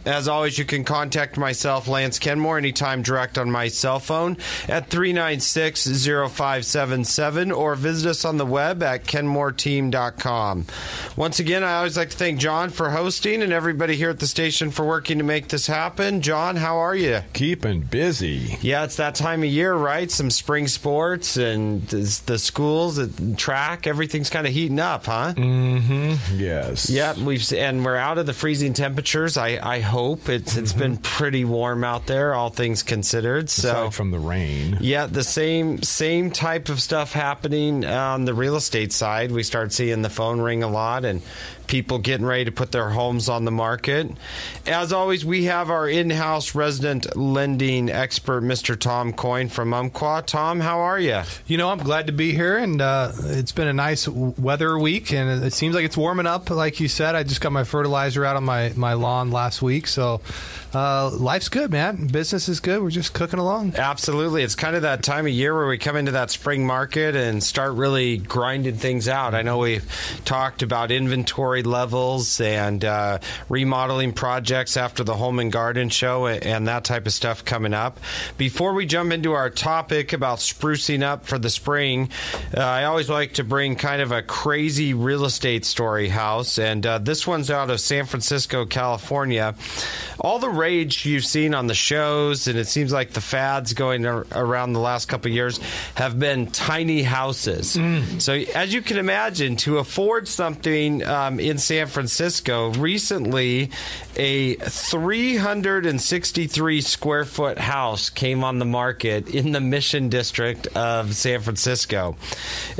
As always, you can contact myself, Lance Kenmore, anytime direct on my cell phone at 396-0577 or visit us on the web at kenmoreteam.com. Once again, I always like to thank John for hosting and everybody here at the station for working to make this happen. John, how are you? Keeping busy. Yeah, it's that time of year, right? Some spring sports and the schools, the track, everything's kind of heating up, huh? Mm-hmm. Yes. Yeah, we're out of the freezing temperatures. I hope it's been pretty warm out there, all things considered. Aside from the rain. Yeah, the same type of stuff happening on the real estate side. We start seeing the phone ring a lot and people getting ready to put their homes on the market. As always, we have our in-house resident lending expert, Mr. Tom Coyne from Umpqua. Tom, how are you? You know, I'm glad to be here, and it's been a nice weather week, and it seems like it's warming up, like you said. I just got my fertilizer out on my lawn last week, so life's good, man. Business is good. We're just cooking along. Absolutely. It's kind of that time of year where we come into that spring market and start really grinding things out. I know we've talked about inventory levels and remodeling projects after the Home and Garden Show and that type of stuff coming up. Before we jump into our topic about sprucing up for the spring, I always like to bring kind of a crazy real estate story house, and this one's out of San Francisco, California. All the rage you've seen on the shows, and it seems like the fads going around the last couple of years, have been tiny houses. So as you can imagine, to afford something in San Francisco, recently a 363 square foot house came on the market in the Mission District of San Francisco,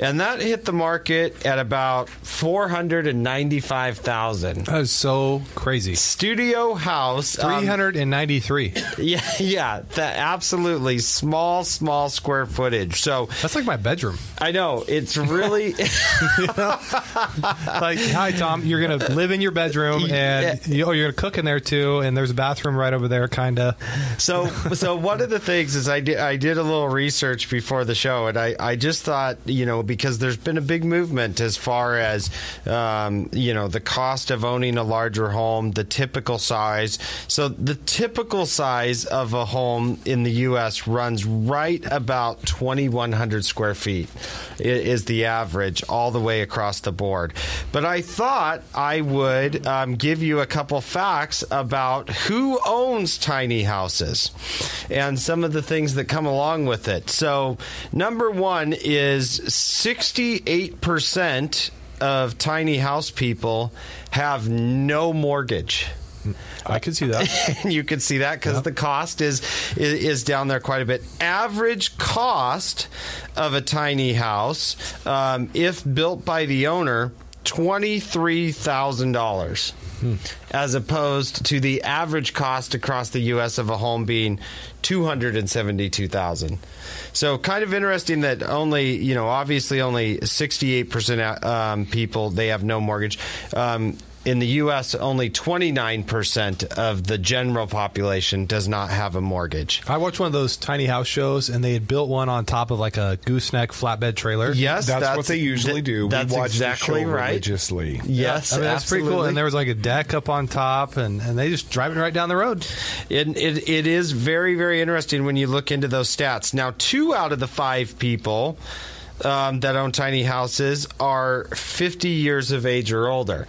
and that hit the market at about $495,000. That is so crazy. Studio house, 393. Yeah, absolutely small square footage. So that's like my bedroom. I know, it's really like, hi Tom, you're gonna live in your bedroom, and you're gonna cook in there too, and there's a bathroom right over there, kind of. So one of the things is I did a little research before the show, and I just thought, because there's been a big movement as far as the cost of owning a larger home, the typical size. So the typical size of a home in the U.S. runs right about 2,100 square feet is the average all the way across the board. But I thought I would give you a couple facts about who owns tiny houses and some of the things that come along with it. So number one is 68% of tiny house people have no mortgage. I can see that. And you can see that because the cost is down there quite a bit. Average cost of a tiny house, if built by the owner, $23,000, as opposed to the average cost across the U.S. of a home being $272,000. So kind of interesting that obviously only 68% people, they have no mortgage. In the U.S., only 29% of the general population does not have a mortgage. I watched one of those tiny house shows, and they had built one on top of like a gooseneck flatbed trailer. Yes, that's what they usually do. That's we watch exactly the show right. Religiously. Yes, that's pretty cool. And there was like a deck up on top, and they just drive it right down the road. It is very, very interesting when you look into those stats. Now, 2 out of the 5 people that own tiny houses are 50 years of age or older.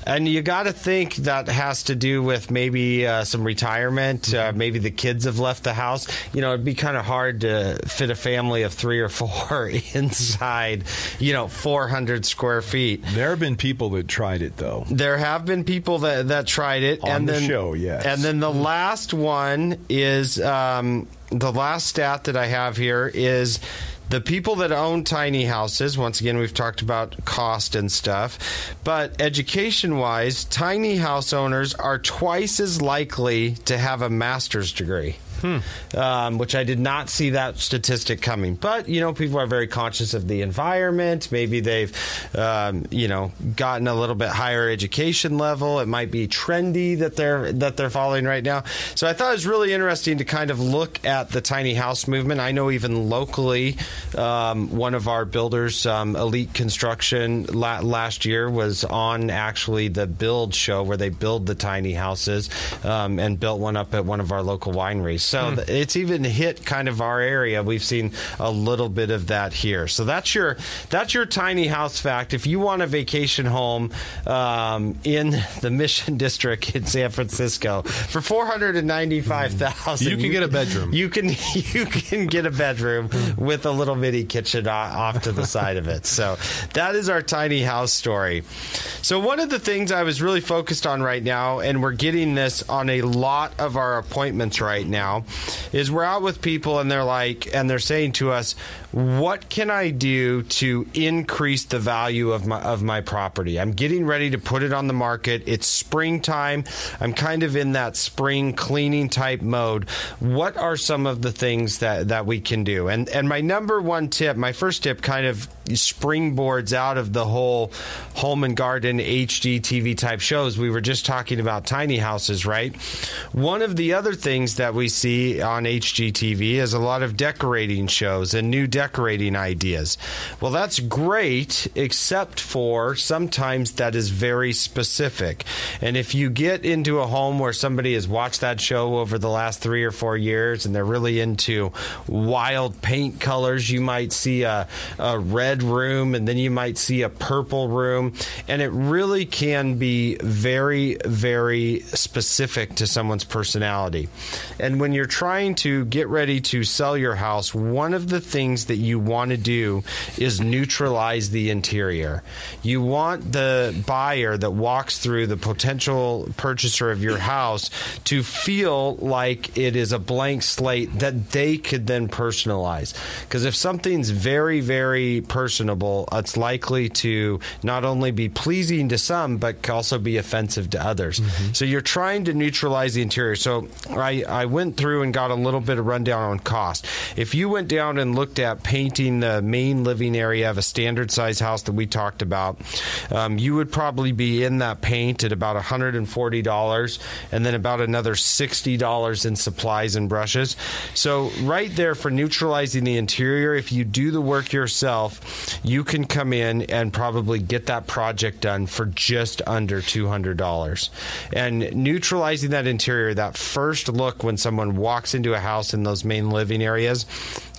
And you got to think that has to do with maybe some retirement. Maybe the kids have left the house. It'd be kind of hard to fit a family of 3 or 4 inside, 400 square feet. There have been people that tried it, though. There have been people that tried it. On the show, yes. And then the last one is, the last stat that I have here is the people that own tiny houses. Once again, we've talked about cost and stuff, but education-wise, tiny house owners are twice as likely to have a master's degree. which I did not see that statistic coming. But, people are very conscious of the environment. Maybe they've, gotten a little bit higher education level. It might be trendy that they're following right now. So I thought it was really interesting to kind of look at the tiny house movement. I know even locally, one of our builders, Elite Construction, last year was on actually the Build show where they build the tiny houses, and built one up at one of our local wineries. So it's even hit kind of our area. We've seen a little bit of that here. So that's your tiny house fact. If you want a vacation home in the Mission District in San Francisco for $495,000, you can get a bedroom. You can get a bedroom with a little mini kitchen off to the side of it. So that is our tiny house story. So one of the things I was really focused on right now, and we're getting this on a lot of our appointments right now, is we're out with people and they're saying to us, what can I do to increase the value of my property? I'm getting ready to put it on the market. It's springtime. I'm kind of in that spring cleaning type mode. What are some of the things that we can do? And my number one tip, my first tip, kind of springboards out of the whole home and garden HGTV type shows. We were just talking about tiny houses, right? One of the other things that we see on HGTV is a lot of decorating shows and new decorating ideas. Well, that's great, except for sometimes that is very specific. And if you get into a home where somebody has watched that show over the last 3 or 4 years and they're really into wild paint colors, you might see a red room and then you might see a purple room, and it really can be very, very specific to someone's personality. And when you're trying to get ready to sell your house, one of the things that you want to do is neutralize the interior. You want the buyer that walks through, the potential purchaser of your house, to feel like it is a blank slate that they could then personalize. Because if something's very, very personable, it's likely to not only be pleasing to some, but also be offensive to others. So you're trying to neutralize the interior. So I went through and got a little bit of rundown on cost. If you went down and looked at painting the main living area of a standard size house that we talked about, you would probably be in that paint at about $140, and then about another $60 in supplies and brushes. So right there, for neutralizing the interior, if you do the work yourself, you can come in and probably get that project done for just under $200. And neutralizing that interior, that first look when someone walks into a house in those main living areas,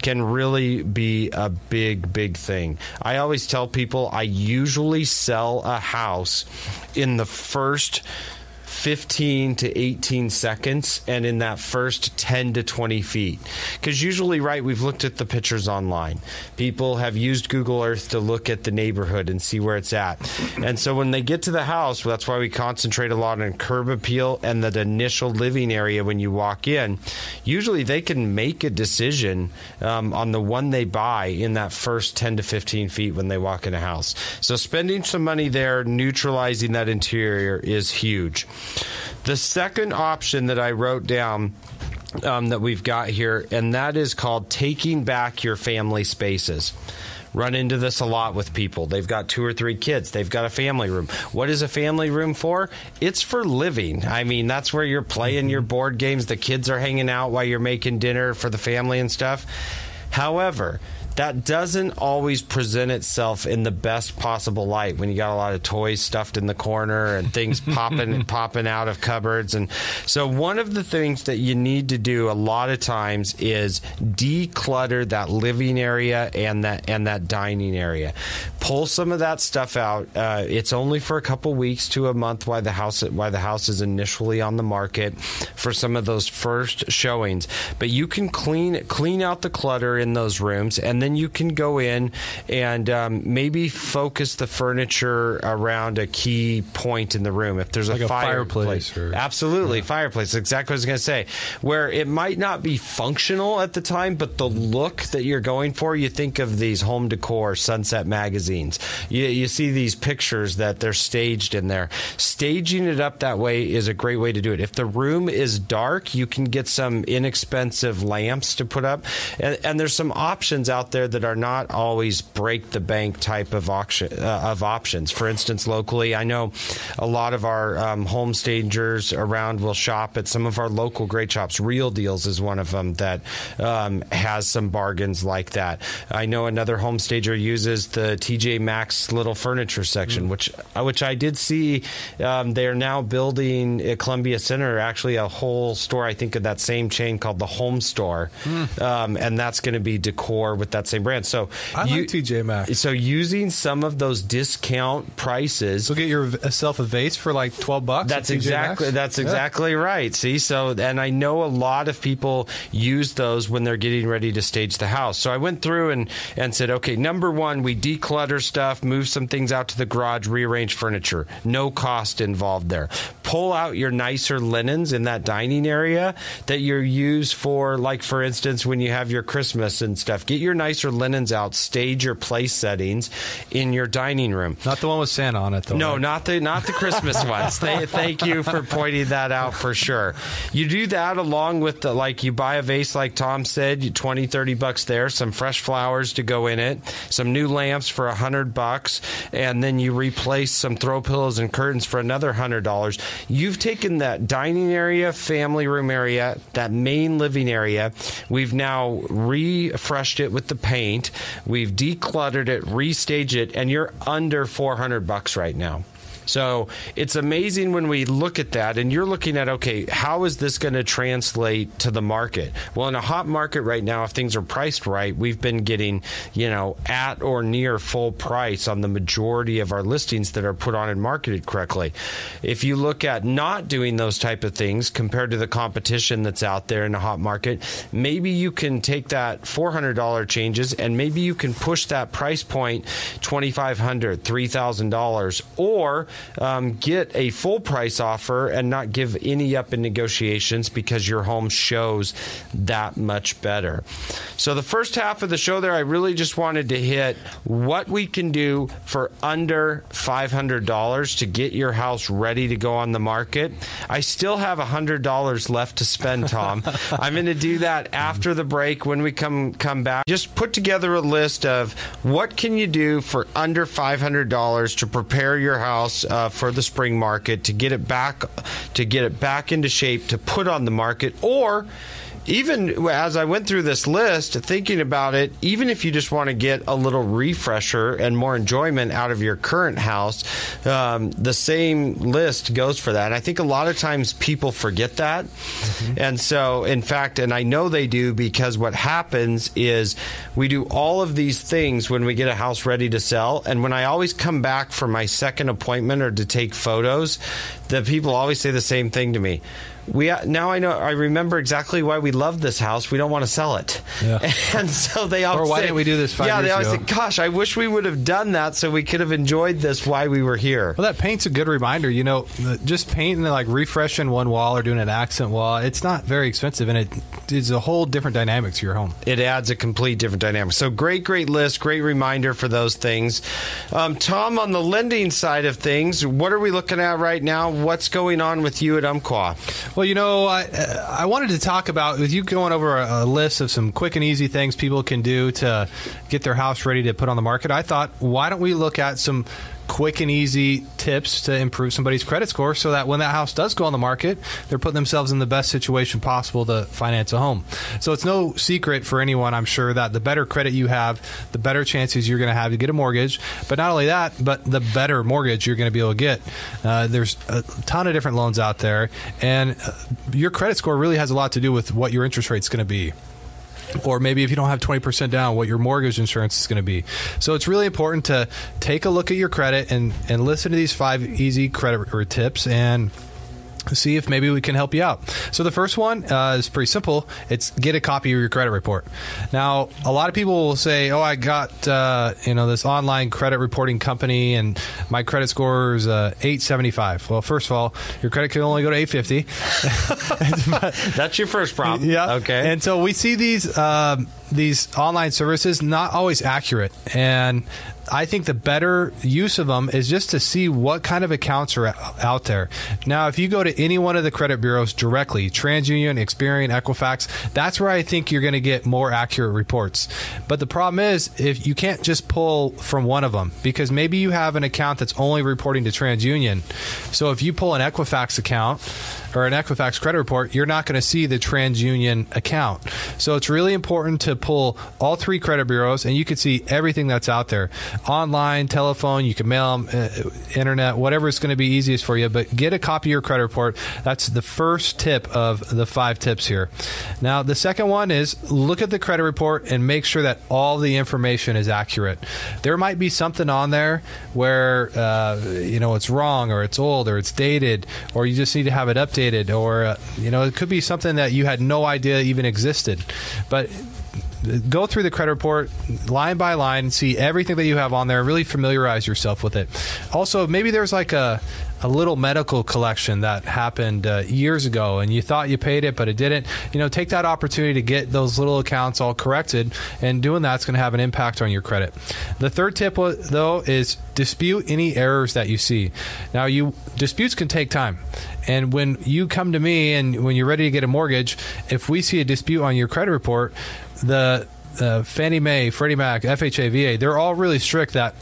can really be a big, big thing. I always tell people I usually sell a house in the first 15 to 18 seconds and in that first 10 to 20 feet. Because usually, right, we've looked at the pictures online. People have used Google Earth to look at the neighborhood and see where it's at. And so when they get to the house, that's why we concentrate a lot on curb appeal and that initial living area when you walk in. Usually they can make a decision on the one they buy in that first 10 to 15 feet when they walk in a house. So spending some money there, neutralizing that interior is huge. The second option that I wrote down that we've got here, and that is called taking back your family spaces. Run into this a lot with people. They've got 2 or 3 kids. They've got a family room. What is a family room for? It's for living. I mean, that's where you're playing your board games. The kids are hanging out while you're making dinner for the family and stuff. However, that doesn't always present itself in the best possible light when you got a lot of toys stuffed in the corner and things popping out of cupboards. And so one of the things that you need to do a lot of times is declutter that living area and that dining area. Pull some of that stuff out. It's only for a couple weeks to a month while the house is initially on the market for some of those first showings. But you can clean out the clutter in those rooms, and then then you can go in and maybe focus the furniture around a key point in the room. If there's like a fireplace. Absolutely, fireplace. Exactly what I was going to say. Where it might not be functional at the time, but the look that you're going for, you think of these home decor Sunset magazines. You see these pictures that they're staged in there. Staging it up that way is a great way to do it. If the room is dark, you can get some inexpensive lamps to put up. And there's some options out there that are not always break the bank type of options. For instance, locally, I know a lot of our home stagers around will shop at some of our local great shops. Real Deals is one of them that has some bargains like that. I know another home stager uses the TJ Maxx little furniture section, which I did see. They're now building at Columbia Center actually a whole store, I think, of that same chain called the Home Store, and that's going to be decor with that same brand. So I like TJ Maxx. So using some of those discount prices, so get yourself a vase for like $12. That's exactly right. See, so and I know a lot of people use those when they're getting ready to stage the house. So I went through and said, okay, number one, we declutter stuff, move some things out to the garage, rearrange furniture. No cost involved there. Pull out your nicer linens in that dining area that you use for, like, for instance, when you have your Christmas and stuff. Get your nicer linens out. Stage your place settings in your dining room. Not the one with Santa on it, though. No, right? not the Christmas ones. Thank you for pointing that out for sure. You do that along with you buy a vase like Tom said, $20, $30 there, some fresh flowers to go in it, some new lamps for $100, and then you replace some throw pillows and curtains for another $100. You've taken that dining area, family room area, that main living area. We've now refreshed it with the paint. We've decluttered it, restaged it, and you're under $400 right now. So it's amazing when we look at that and you're looking at, okay, how is this going to translate to the market? Well, in a hot market right now, if things are priced right, we've been getting, at or near full price on the majority of our listings that are put on and marketed correctly. If you look at not doing those type of things compared to the competition that's out there in a hot market, maybe you can take that $400 changes and maybe you can push that price point $2,500, $3,000, or get a full price offer and not give any up in negotiations because your home shows that much better. So the first half of the show there, I really just wanted to hit what we can do for under $500 to get your house ready to go on the market. I still have $100 left to spend, Tom. I'm going to do that after the break when we come back. Just put together a list of what can you do for under $500 to prepare your house for the spring market, to get it back into shape, to put on the market, or even as I went through this list, thinking about it, even if you just want to get a little refresher and more enjoyment out of your current house, the same list goes for that. And I think a lot of times people forget that. Mm-hmm. And so, in fact, and I know they do, because what happens is we do all of these things when we get a house ready to sell. And when I always come back for my second appointment or to take photos, the people always say the same thing to me. I remember exactly why we love this house. We don't want to sell it. Yeah. And so they always why didn't we do this 5 years ago? Yeah, they always say, gosh, I wish we would have done that so we could have enjoyed this while we were here. Well, that paint's a good reminder. Just painting, refreshing one wall or doing an accent wall, it's not very expensive, and it is a whole different dynamic to your home. It adds a complete different dynamic. So great list, great reminder for those things. Tom, on the lending side of things, what are we looking at right now? What's going on with you at Umpqua? Well, I wanted to talk about, with you going over a list of some quick and easy things people can do to get their house ready to put on the market. I thought, why don't we look at some quick and easy tips to improve somebody's credit score so that when that house does go on the market, they're putting themselves in the best situation possible to finance a home. So it's no secret for anyone, I'm sure, that the better credit you have, the better chances you're going to have to get a mortgage. But not only that, but the better mortgage you're going to be able to get. There's a ton of different loans out there, and your credit score really has a lot to do with what your interest rate's going to be. Or maybe if you don't have 20% down, what your mortgage insurance is going to be. So it's really important to take a look at your credit and listen to these 5 easy credit tips and see if maybe we can help you out. So the first one is pretty simple. It's get a copy of your credit report. Now, a lot of people will say, oh, I got this online credit reporting company and my credit score is 875. Well, first of all, your credit can only go to 850. That's your first problem. Yeah. Okay. And so we see these online services not always accurate. And I think the better use of them is just to see what kind of accounts are out there. Now, if you go to any one of the credit bureaus directly, TransUnion, Experian, Equifax, that's where I think you're going to get more accurate reports. But the problem is, if you can't just pull from one of them, because maybe you have an account that's only reporting to TransUnion. So if you pull an Equifax account or an Equifax credit report, you're not going to see the TransUnion account. So it's really important to pull all three credit bureaus, and you can see everything that's out there. Online, telephone, you can mail them, internet, whatever is going to be easiest for you. But get a copy of your credit report. That's the first tip of the 5 tips here. Now, the second one is look at the credit report and make sure that all the information is accurate. There might be something on there where it's wrong, or it's old, or it's dated, or you just need to have it updated, or it could be something that you had no idea even existed. But go through the credit report line by line and see everything that you have on there and really familiarize yourself with it. Also, maybe there's like a little medical collection that happened years ago and you thought you paid it, but it didn't. Take that opportunity to get those little accounts all corrected, and doing that's going to have an impact on your credit. The third tip, though, is dispute any errors that you see. Now, disputes can take time. And when you come to me and when you're ready to get a mortgage, if we see a dispute on your credit report, the Fannie Mae, Freddie Mac, FHA, VA, they're all really strict that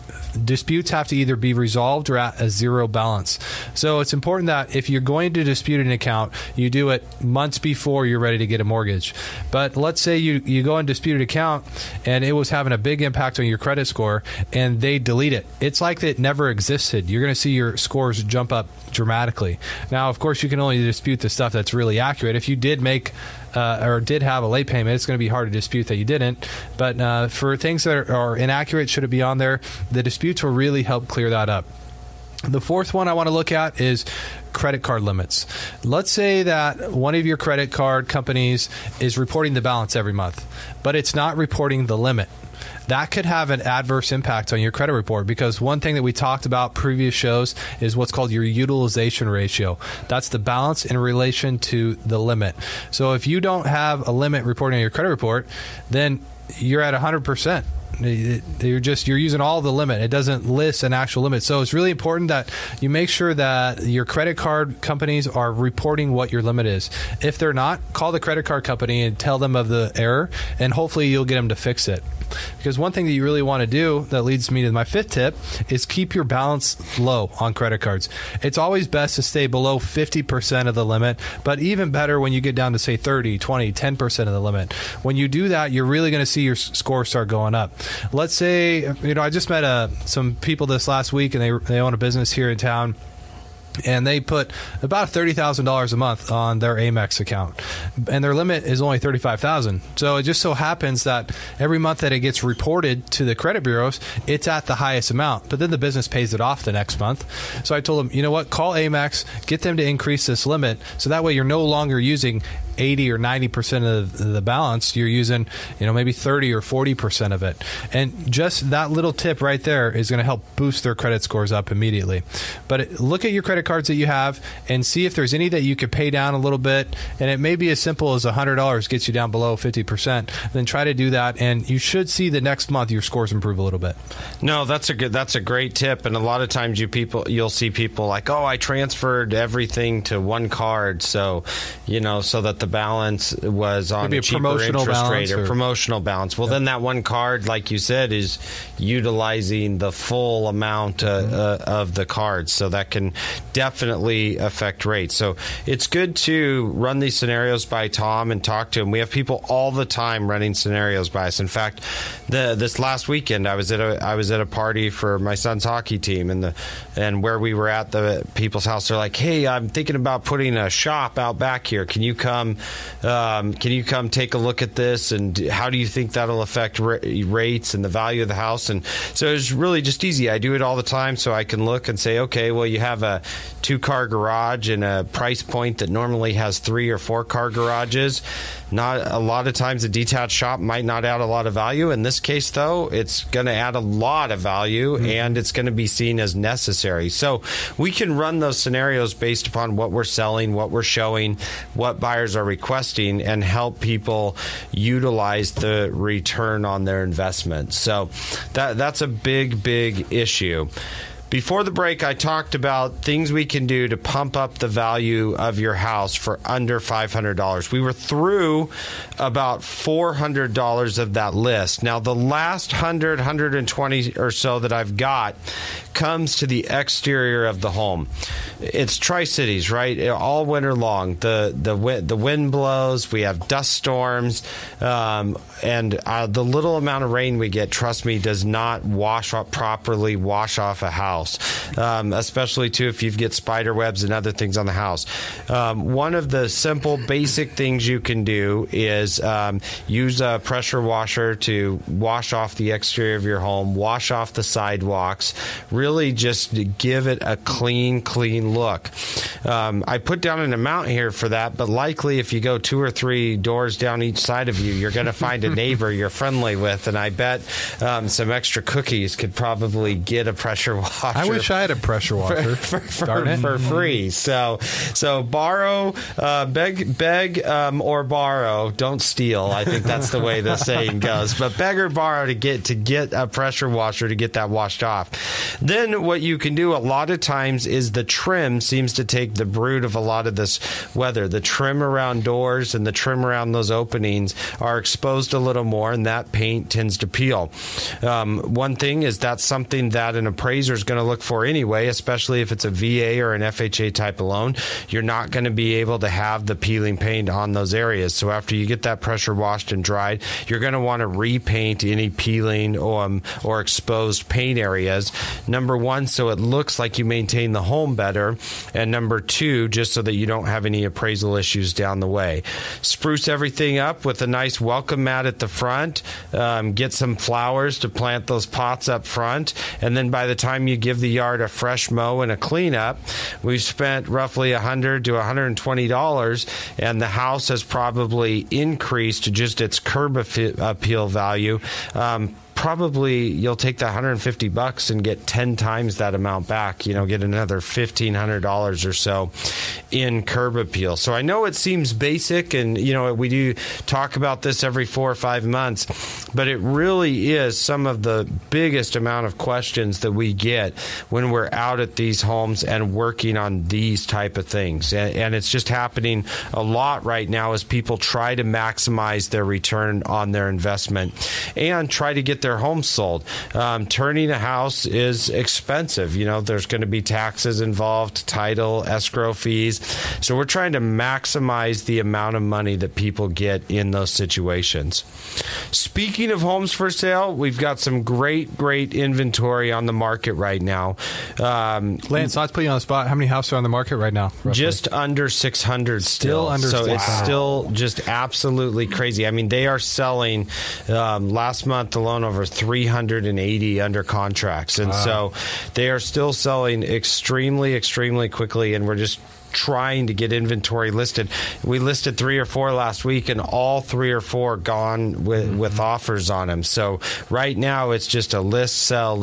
disputes have to either be resolved or at a zero balance. So it's important that if you're going to dispute an account, you do it months before you're ready to get a mortgage. But let's say you go and dispute an account and it was having a big impact on your credit score and they delete it. It's like it never existed. You're going to see your scores jump up dramatically. Now, of course, you can only dispute the stuff that's really accurate. If you did make or did have a late payment, it's going to be hard to dispute that you didn't. But for things that are inaccurate, should it be on there, the disputes will really help clear that up. The fourth one I want to look at is credit card limits. Let's say that one of your credit card companies is reporting the balance every month, but it's not reporting the limit. That could have an adverse impact on your credit report, because one thing that we talked about previous shows is what's called your utilization ratio. That's the balance in relation to the limit. So if you don't have a limit reporting on your credit report, then you're at 100%. You're using all the limit. It doesn't list an actual limit. So it's really important that you make sure that your credit card companies are reporting what your limit is. If they're not, call the credit card company and tell them of the error, and hopefully you'll get them to fix it. Because one thing that you really want to do, that leads me to my fifth tip, is keep your balance low on credit cards. It's always best to stay below 50% of the limit, but even better when you get down to, say, 30, 20, 10% of the limit. When you do that, you're really going to see your score start going up. Let's say, I just met some people this last week, and they own a business here in town. And they put about $30,000 a month on their Amex account, and their limit is only $35,000. So it just so happens that every month that it gets reported to the credit bureaus, it's at the highest amount. But then the business pays it off the next month. So I told them, you know what? Call Amex, get them to increase this limit, so that way you're no longer using 80 or 90% of the balance. You're using, maybe 30 or 40% of it. And just that little tip right there is going to help boost their credit scores up immediately. But look at your credit cards that you have and see if there's any that you could pay down a little bit. And it may be as simple as $100 gets you down below 50%. Then try to do that, and you should see the next month your scores improve a little bit. No, that's a great tip. And a lot of times you'll see people like, oh, I transferred everything to one card, so that the balance was on a cheaper interest rate or promotional balance. Well, then that one card, like you said, is utilizing the full amount of the card. So that can definitely affect rates. So it's good to run these scenarios by Tom and talk to him. We have people all the time running scenarios by us. In fact, this last weekend, I was at a party for my son's hockey team, and where we were at the people's house, they're like, hey, I'm thinking about putting a shop out back here. Can you come Can you come take a look at this? And how do you think that'll affect rates and the value of the house? And so it's really just easy. I do it all the time, so I can look and say, okay, well, you have a 2-car garage and a price point that normally has 3 or 4-car garages. Not a lot of times a detached shop might not add a lot of value. In this case, though, it's going to add a lot of value, and it's going to be seen as necessary. So we can run those scenarios based upon what we're selling, what we're showing, what buyers are requesting, and help people utilize the return on their investment. So that's a big, big issue. Before the break, I talked about things we can do to pump up the value of your house for under $500. We were through about $400 of that list. Now, the last 120 or so that I've got comes to the exterior of the home. It's Tri-Cities, right? All winter long. The wind blows. We have dust storms. And the little amount of rain we get, trust me, does not properly wash off a house. Especially too if you get spider webs and other things on the house. One of the simple basic things you can do is use a pressure washer to wash off the exterior of your home, wash off the sidewalks, really just give it a clean look. I put down an amount here for that, but likely if you go 2 or 3 doors down each side of you, you're going to find a neighbor you're friendly with, and I bet some extra cookies could probably get a pressure washer. I wish I had a pressure washer for free. So borrow, beg, or borrow. Don't steal. I think that's the way the saying goes. But beg or borrow to get a pressure washer to get that washed off. Then what you can do a lot of times is the trim seems to take the brunt of a lot of this weather. The trim around doors and the trim around those openings are exposed a little more, and that paint tends to peel. One thing is that's something that an appraiser is going to look for anyway, especially if it's a VA or an FHA type of loan. You're not going to be able to have the peeling paint on those areas. So after you get that pressure washed and dried, you're going to want to repaint any peeling or exposed paint areas. Number 1, so it looks like you maintain the home better, and number 2, just so that you don't have any appraisal issues down the way. Spruce everything up with a nice welcome mat at the front. Get some flowers to plant those pots up front, and then by the time you give the yard a fresh mow and a cleanup, we've spent roughly $100 to $120, and the house has probably increased just its curb appeal value. Probably you'll take that $150 and get 10 times that amount back, get another $1,500 or so in curb appeal. So I know it seems basic, and we do talk about this every 4 or 5 months, but it really is some of the biggest amount of questions that we get when we're out at these homes and working on these type of things. And it's just happening a lot right now as people try to maximize their return on their investment and try to get their home sold. Turning a house is expensive. There's going to be taxes involved, title, escrow fees. So we're trying to maximize the amount of money that people get in those situations. Speaking of homes for sale, we've got some great inventory on the market right now. Lance, let's put you on the spot. How many houses are on the market right now? Roughly? Just under 600 still. Under so 600. It's still just absolutely crazy. I mean, they are selling last month alone over 380 under contracts. And so they are still selling extremely quickly, and we're just trying to get inventory listed. We listed 3 or 4 last week, and all 3 or 4 gone with offers on them. So right now it's just a list sell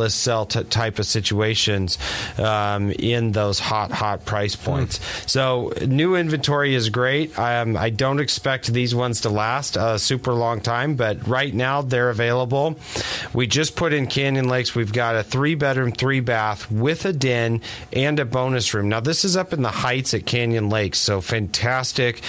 type of situations in those hot price points. So new inventory is great. I don't expect these ones to last a super long time, but right now they're available. We just put in Canyon Lakes. We've got a 3-bedroom, 3-bath with a den and a bonus room. Now this is up in the Heights at Canyon Lakes, so fantastic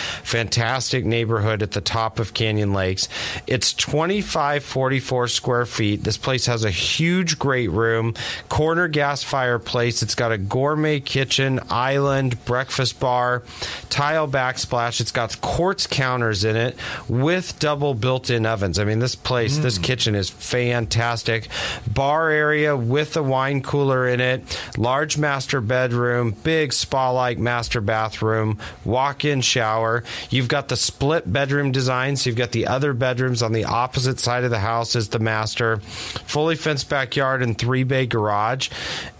neighborhood at the top of Canyon Lakes. It's 2544 square feet. This place has a huge great room, corner gas fireplace. It's got a gourmet kitchen, island, breakfast bar, tile backsplash. It's got quartz counters in it with double built-in ovens. I mean, this place, this kitchen is fantastic. Bar area with a wine cooler in it, large master bedroom, big spa-like master master bathroom, walk-in shower. You've got the split bedroom design, so you've got the other bedrooms on the opposite side of the house as the master. Fully fenced backyard and 3-bay garage.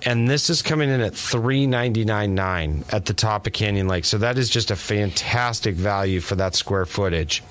And this is coming in at $399.9 at the top of Canyon Lake. So that is just a fantastic value for that square footage.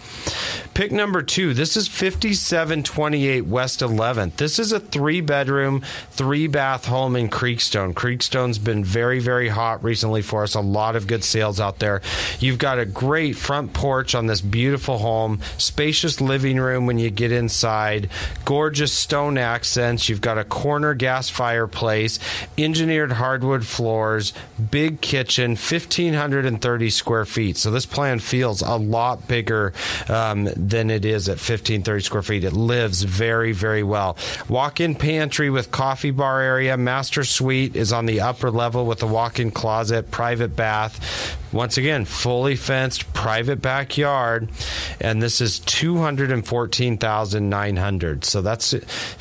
Pick number 2. This is 5728 West 11th. This is a 3-bedroom, 3-bath home in Creekstone. Creekstone's been very, very hot recently for us. A lot of good sales out there. You've got a great front porch on this beautiful home. Spacious living room when you get inside. Gorgeous stone accents. You've got a corner gas fireplace. Engineered hardwood floors. Big kitchen. 1,530 square feet. So this plan feels a lot bigger than it is at 1,530 square feet. It lives very, very well. Walk-in pantry with coffee bar area. Master suite is on the upper level with a walk-in closet, private bath. Once again, fully fenced, private backyard, and this is $214,900. So that's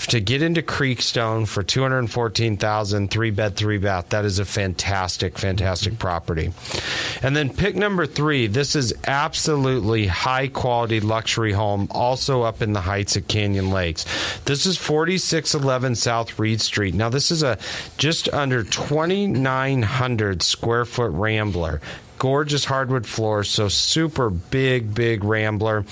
to get into Creekstone for $214,000, 3-bed, 3-bath. That is a fantastic, fantastic property. And then pick number 3. This is absolutely high-quality luxury home, also up in the Heights at Canyon Lakes. This is 4611 South Reed Street. Now, this is a just under 2,900 square foot rambler. Gorgeous hardwood floors, so super big rambler.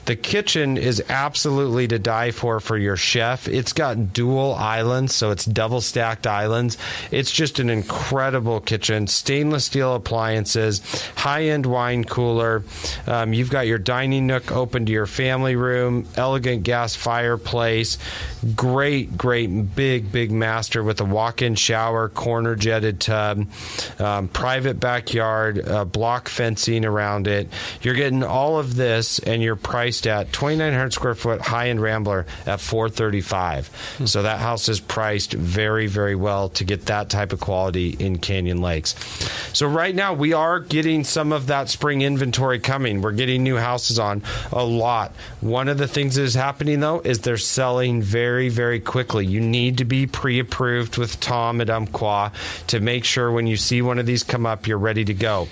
The kitchen is absolutely to die for your chef. It's got dual islands, so it's double stacked islands. It's just an incredible kitchen. Stainless steel appliances, high-end wine cooler. You've got your dining nook open to your family room, elegant gas fireplace, great big master with a walk-in shower, corner jetted tub, private backyard, block fencing around it. You're getting all of this, and you're priced at 2,900 square foot high-end rambler at $435. So that house is priced very, very well to get that type of quality in Canyon Lakes. So right now we are getting some of that spring inventory coming. We're getting new houses on a lot. One of the things that is happening, though, is they're selling very, very quickly. You need to be pre-approved with Tom at Umpqua to make sure when you see one of these come up, you're ready to go.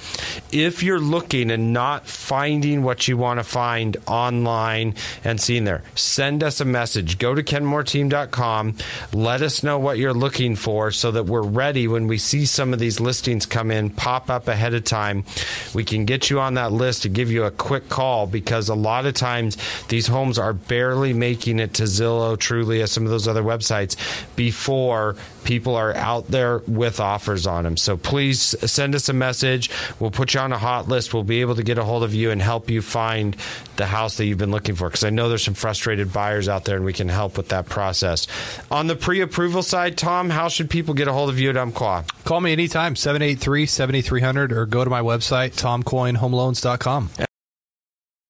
If you're looking and not finding what you want to find online and seeing there, send us a message. Go to kenmoreteam.com. Let us know what you're looking for so that we're ready when we see some of these listings come in, pop up ahead of time. We can get you on that list to give you a quick call, because a lot of times these homes are barely making it to Zillow, Trulia, some of those other websites before people are out there with offers on them. So please send us a message. We'll put you on a hot list. We'll be able to get a hold of you and help you find the house that you've been looking for, because I know there's some frustrated buyers out there, and we can help with that process. On the pre-approval side, Tom, how should people get a hold of you at Umpqua? Call me anytime, 783-7300, or go to my website, tomcoinhomeloans.com.